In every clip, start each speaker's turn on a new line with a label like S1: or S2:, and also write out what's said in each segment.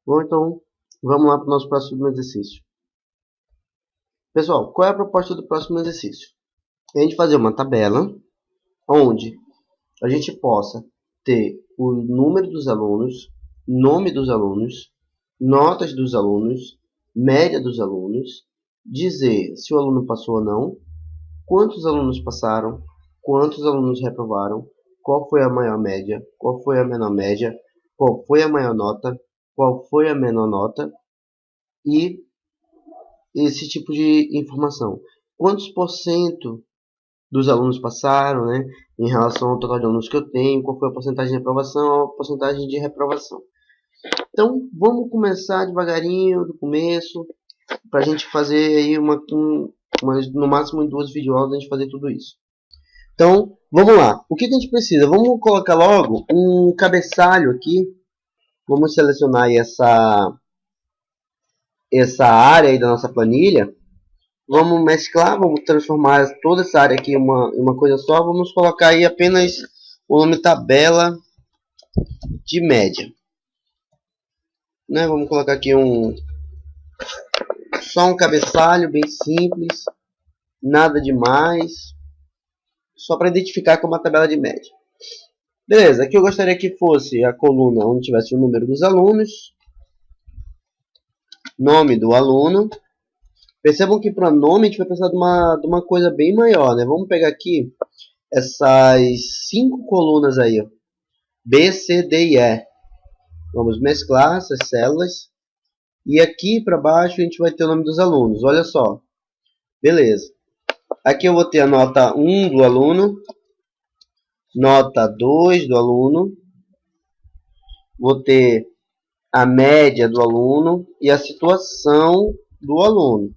S1: Bom, então, vamos lá para o nosso próximo exercício. Pessoal, qual é a proposta do próximo exercício? É a gente fazer uma tabela onde a gente possa ter o número dos alunos, nome dos alunos, notas dos alunos, média dos alunos, dizer se o aluno passou ou não, quantos alunos passaram, quantos alunos reprovaram, qual foi a maior média, qual foi a menor média, qual foi a maior nota, qual foi a menor nota e esse tipo de informação. Quantos por cento dos alunos passaram, né, em relação ao total de alunos que eu tenho, qual foi a porcentagem de aprovação, a porcentagem de reprovação. Então, vamos começar devagarinho, do começo, para a gente fazer aí no máximo em 2 videoaulas, a gente fazer tudo isso. Então, vamos lá. O que a gente precisa? Vamos colocar logo um cabeçalho aqui. Vamos selecionar aí essa área aí da nossa planilha. Vamos mesclar, vamos transformar toda essa área aqui em uma coisa só. Vamos colocar aí apenas o nome tabela de média. Né? Vamos colocar aqui só um cabeçalho bem simples, nada demais, só para identificar como uma tabela de média. Beleza, aqui eu gostaria que fosse a coluna onde tivesse o número dos alunos, nome do aluno. Percebam que para nome a gente vai precisar de uma coisa bem maior, né? Vamos pegar aqui essas 5 colunas aí, ó. B, C, D e E. Vamos mesclar essas células. E aqui para baixo a gente vai ter o nome dos alunos. Olha só. Beleza. Aqui eu vou ter a nota 1 do aluno. Nota 2 do aluno. Vou ter a média do aluno e a situação do aluno.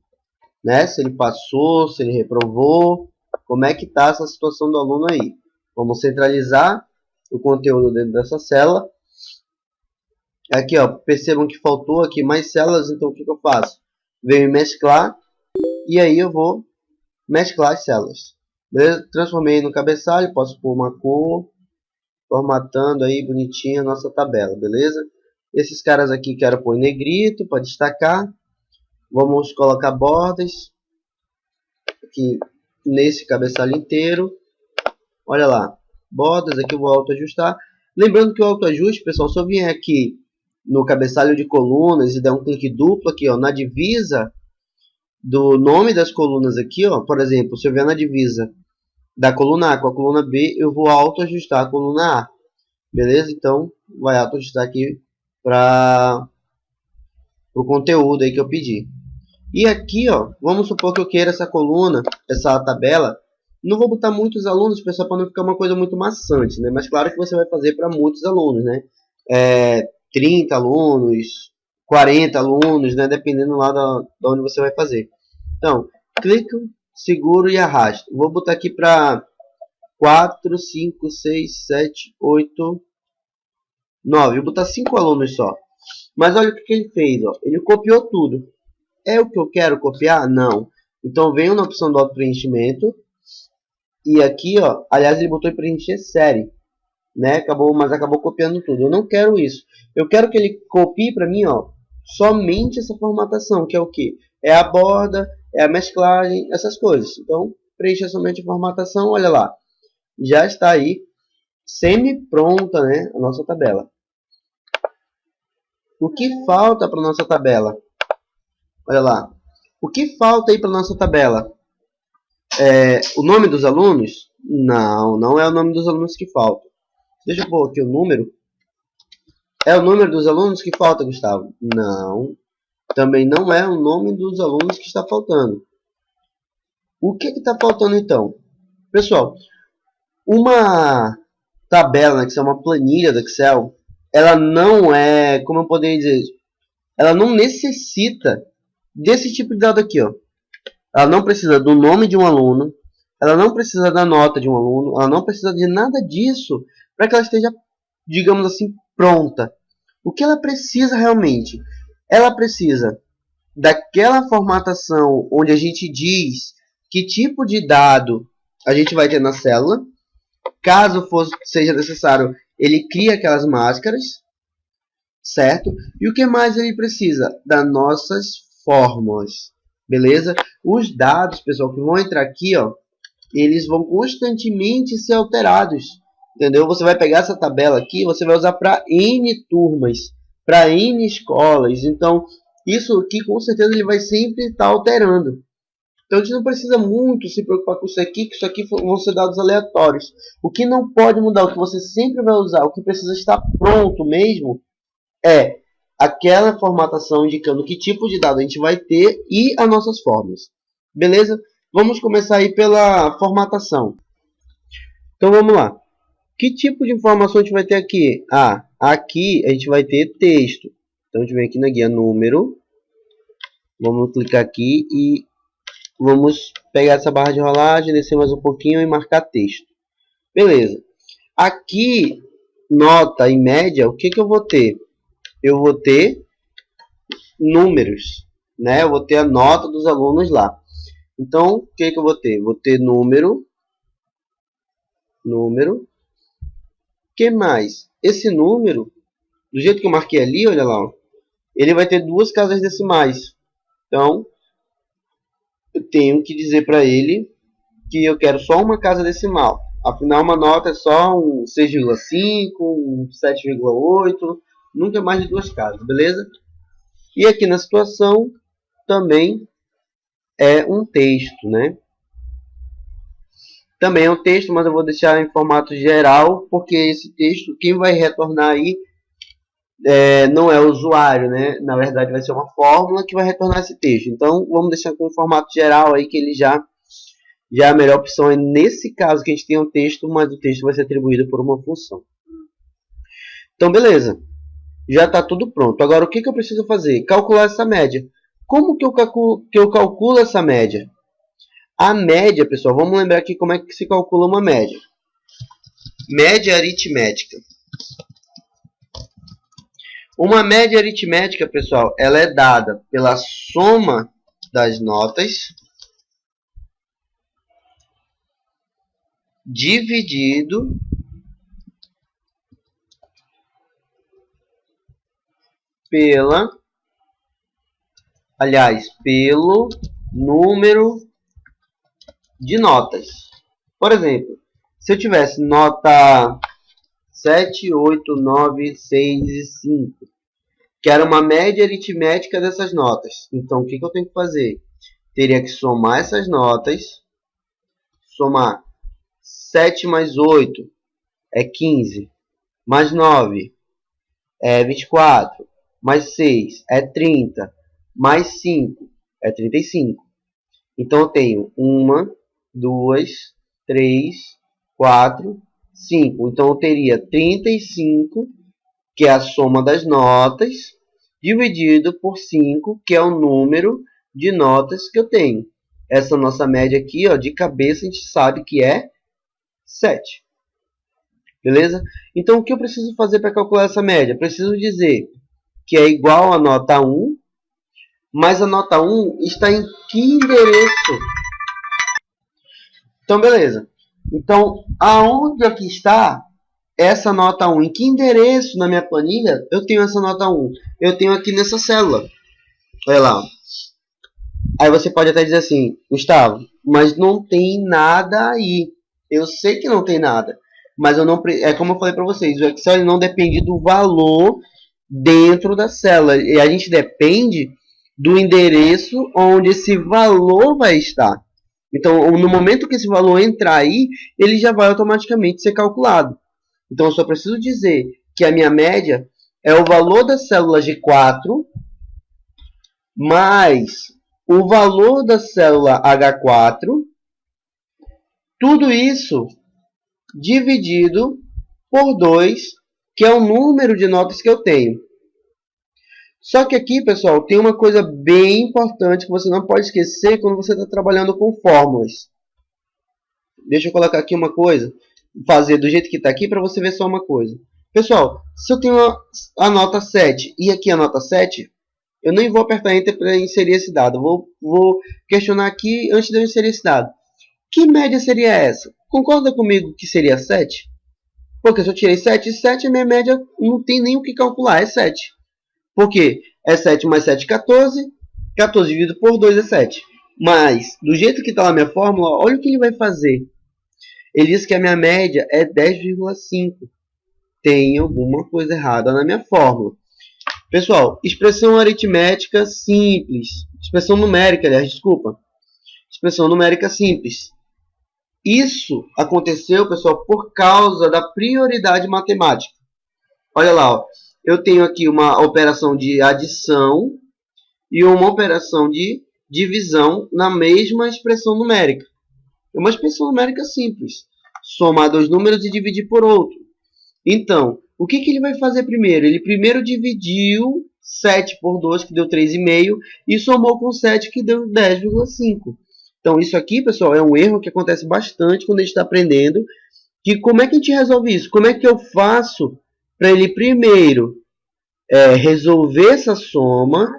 S1: Né? Se ele passou, se ele reprovou. Como é que está essa situação do aluno aí. Vamos centralizar o conteúdo dentro dessa célula. Aqui, ó, percebam que faltou aqui mais células, então o que eu faço? Venho mesclar e aí eu vou mesclar as células. Beleza? Transformei no cabeçalho, posso pôr uma cor, formatando aí bonitinha a nossa tabela, beleza? Esses caras aqui quero pôr em negrito para destacar. Vamos colocar bordas aqui nesse cabeçalho inteiro. Olha lá, bordas aqui eu vou autoajustar. Lembrando que o autoajuste, pessoal, se eu vier aqui no cabeçalho de colunas e der um clique duplo aqui, ó, na divisa do nome das colunas aqui, ó, por exemplo, se eu vier na divisa da coluna A com a coluna B, eu vou autoajustar a coluna A, beleza? Então, vai autoajustar aqui para o conteúdo aí que eu pedi. E aqui, ó, vamos supor que eu queira essa coluna, essa tabela. Não vou botar muitos alunos, pessoal, para não ficar uma coisa muito maçante, né? Mas claro que você vai fazer para muitos alunos, né? 30 alunos, 40 alunos, né? Dependendo lá da onde você vai fazer. Então, clico, seguro e arrasto. Vou botar aqui para 4, 5, 6, 7, 8, 9. Vou botar 5 alunos só. Mas olha o que ele fez, ó. Ele copiou tudo. É o que eu quero copiar? Não. Então venho na opção do auto-preenchimento. E aqui, ó, aliás, ele botou em preencher série, né? Mas acabou copiando tudo. Eu não quero isso. Eu quero que ele copie para mim, ó, somente essa formatação, que é o que? É a borda, é a mesclagem, essas coisas. Então, preencha somente a formatação, olha lá. Já está aí, semi-pronta, né, a nossa tabela. O que falta para nossa tabela? Olha lá. O que falta aí para nossa tabela? O nome dos alunos? Não, não é o nome dos alunos que falta. Deixa eu pôr aqui o número. É o número dos alunos que falta, Gustavo? Não. Também não é o nome dos alunos que está faltando. O que está faltando então? Pessoal, uma tabela, né, que é uma planilha do Excel, ela não é, como eu poderia dizer, ela não necessita desse tipo de dado aqui, ó. Ela não precisa do nome de um aluno, ela não precisa da nota de um aluno, ela não precisa de nada disso para que ela esteja, digamos assim, pronta. O que ela precisa realmente? Ela precisa daquela formatação onde a gente diz que tipo de dado a gente vai ter na célula. Caso seja necessário, ele cria aquelas máscaras. certo? E o que mais ele precisa? Das nossas fórmulas, beleza? Os dados, pessoal, que vão entrar aqui, ó, eles vão constantemente ser alterados, entendeu? Você vai pegar essa tabela aqui, você vai usar para N turmas, para N escolas. Então, isso aqui com certeza ele vai sempre estar alterando. Então, a gente não precisa muito se preocupar com isso aqui, que isso aqui vão ser dados aleatórios. O que não pode mudar, o que você sempre vai usar, o que precisa estar pronto mesmo, é aquela formatação indicando que tipo de dado a gente vai ter e as nossas fórmulas. Beleza? Vamos começar aí pela formatação. Então vamos lá. Que tipo de informação a gente vai ter aqui? Aqui a gente vai ter texto. Então a gente vem aqui na guia número. Vamos clicar aqui e vamos pegar essa barra de rolagem, descer mais um pouquinho e marcar texto. Beleza. Aqui, nota e média, o que eu vou ter? Eu vou ter números, né? Eu vou ter a nota dos alunos lá. Então, o que eu vou ter? Vou ter número. Que mais? Esse número, do jeito que eu marquei ali, olha lá, ó, ele vai ter duas casas decimais. Então, eu tenho que dizer para ele que eu quero só uma casa decimal. Afinal, uma nota é só um 6,5, um 7,8, nunca mais de duas casas, beleza? E aqui na situação também é um texto, né? Também é um texto, mas eu vou deixar em formato geral, porque esse texto, quem vai retornar aí não é o usuário, né? Na verdade vai ser uma fórmula que vai retornar esse texto. Então vamos deixar com um formato geral aí, que ele já é a melhor opção. É nesse caso que a gente tem um texto, mas o texto vai ser atribuído por uma função. Então beleza, já está tudo pronto. Agora o que eu preciso fazer? Calcular essa média. Como que eu calculo essa média? A média, pessoal, vamos lembrar aqui como é que se calcula uma média. Média aritmética. Uma média aritmética, pessoal, ela é dada pela soma das notas dividido pelo número de notas. Por exemplo, se eu tivesse nota 7, 8, 9, 6 e 5, que era uma média aritmética dessas notas. Então, o que eu tenho que fazer? Teria que somar essas notas. Somar 7 mais 8 é 15. Mais 9 é 24. Mais 6 é 30. Mais 5 é 35. Então, eu tenho 1, 2, 3, 4, 5. Então, eu teria 35, que é a soma das notas, dividido por 5, que é o número de notas que eu tenho. Essa nossa média aqui, ó, de cabeça, a gente sabe que é 7. Beleza? Então, o que eu preciso fazer para calcular essa média? Preciso dizer que é igual a nota 1, mas a nota 1 está em que endereço? Então, beleza. Então, aonde aqui está essa nota 1? Em que endereço na minha planilha eu tenho essa nota 1? Eu tenho aqui nessa célula. Olha lá. Aí você pode até dizer assim, Gustavo, mas não tem nada aí. Eu sei que não tem nada. Mas eu não, é como eu falei para vocês, o Excel não depende do valor dentro da célula. E a gente depende do endereço onde esse valor vai estar. Então, no momento que esse valor entrar aí, ele já vai automaticamente ser calculado. Então, eu só preciso dizer que a minha média é o valor da célula G4 mais o valor da célula H4, tudo isso dividido por 2, que é o número de notas que eu tenho. Só que aqui, pessoal, tem uma coisa bem importante que você não pode esquecer quando você está trabalhando com fórmulas. Deixa eu colocar aqui uma coisa, fazer do jeito que está aqui para você ver só uma coisa. Pessoal, se eu tenho a nota 7 e aqui a nota 7, eu nem vou apertar Enter para inserir esse dado. Vou questionar aqui antes de eu inserir esse dado. Que média seria essa? Concorda comigo que seria 7? Porque se eu tirei 7, 7 a minha média não tem nem o que calcular, é 7. Porque é 7 mais 7, 14. 14 dividido por 2 é 7. Mas, do jeito que está na minha fórmula, olha o que ele vai fazer. Ele diz que a minha média é 10,5. Tem alguma coisa errada na minha fórmula. Pessoal, expressão aritmética simples. Expressão numérica, aliás, desculpa. Expressão numérica simples. Isso aconteceu, pessoal, por causa da prioridade matemática. Olha lá, ó. Eu tenho aqui uma operação de adição e uma operação de divisão na mesma expressão numérica. É uma expressão numérica simples. Somar dois números e dividir por outro. Então, o que ele vai fazer primeiro? Ele primeiro dividiu 7 por 2, que deu 3,5, e somou com 7, que deu 10,5. Então, isso aqui, pessoal, é um erro que acontece bastante quando a gente está aprendendo. Que como é que a gente resolve isso? Como é que eu faço para ele primeiro resolver essa soma,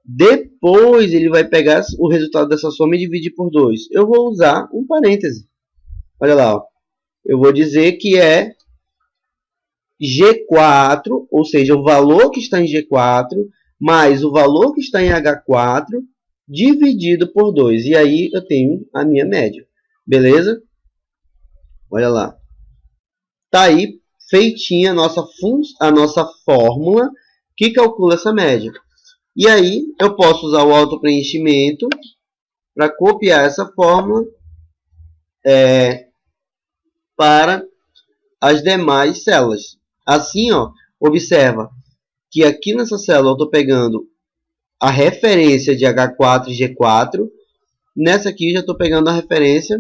S1: depois ele vai pegar o resultado dessa soma e dividir por 2? Eu vou usar um parêntese. Olha lá, ó. Eu vou dizer que é G4, ou seja, o valor que está em G4, mais o valor que está em H4, dividido por 2. E aí eu tenho a minha média. Beleza? Olha lá. Tá aí feitinha a nossa fórmula que calcula essa média. E aí eu posso usar o autopreenchimento para copiar essa fórmula para as demais células. Assim, ó, observa que aqui nessa célula eu estou pegando a referência de H4 e G4. Nessa aqui eu já estou pegando a referência.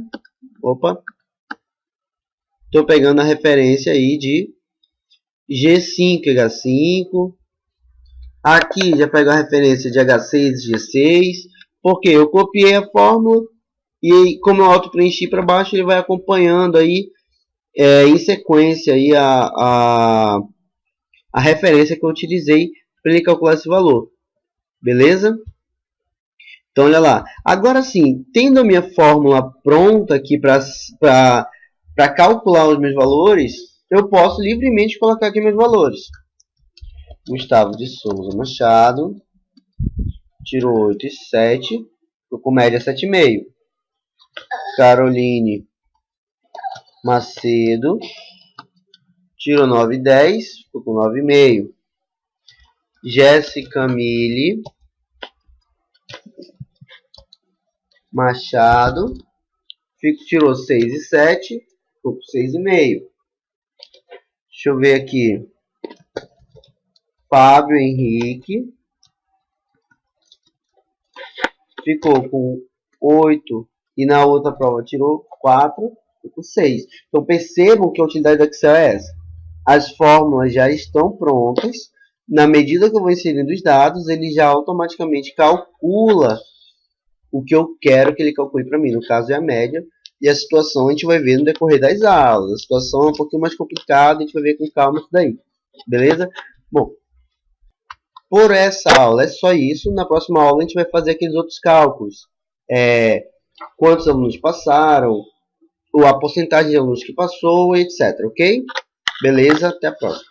S1: Estou pegando a referência aí de G5 e H5. Aqui já pego a referência de H6 e G6. Porque eu copiei a fórmula e como eu auto-preenchi para baixo, ele vai acompanhando aí em sequência aí a referência que eu utilizei para ele calcular esse valor. Beleza? Então, olha lá. Agora sim, tendo a minha fórmula pronta aqui para calcular os meus valores, eu posso livremente colocar aqui meus valores. Gustavo de Souza Machado tirou 8,7, ficou com média 7,5. Caroline Macedo tirou 9,10, ficou com 9,5. Jéssica Mille Machado tirou 6,7, ficou com 6,5. Deixa eu ver aqui. Fábio Henrique ficou com 8 e na outra prova tirou 4, ficou com 6. Então percebam que a utilidade do Excel é essa. As fórmulas já estão prontas. Na medida que eu vou inserindo os dados, ele já automaticamente calcula o que eu quero que ele calcule para mim. No caso é a média. E a situação a gente vai ver no decorrer das aulas. A situação é um pouquinho mais complicada, a gente vai ver com calma isso daí. Beleza? Bom, por essa aula é só isso. Na próxima aula a gente vai fazer aqueles outros cálculos. Quantos alunos passaram, a porcentagem de alunos que passou, etc. Ok? Beleza? Até a próxima.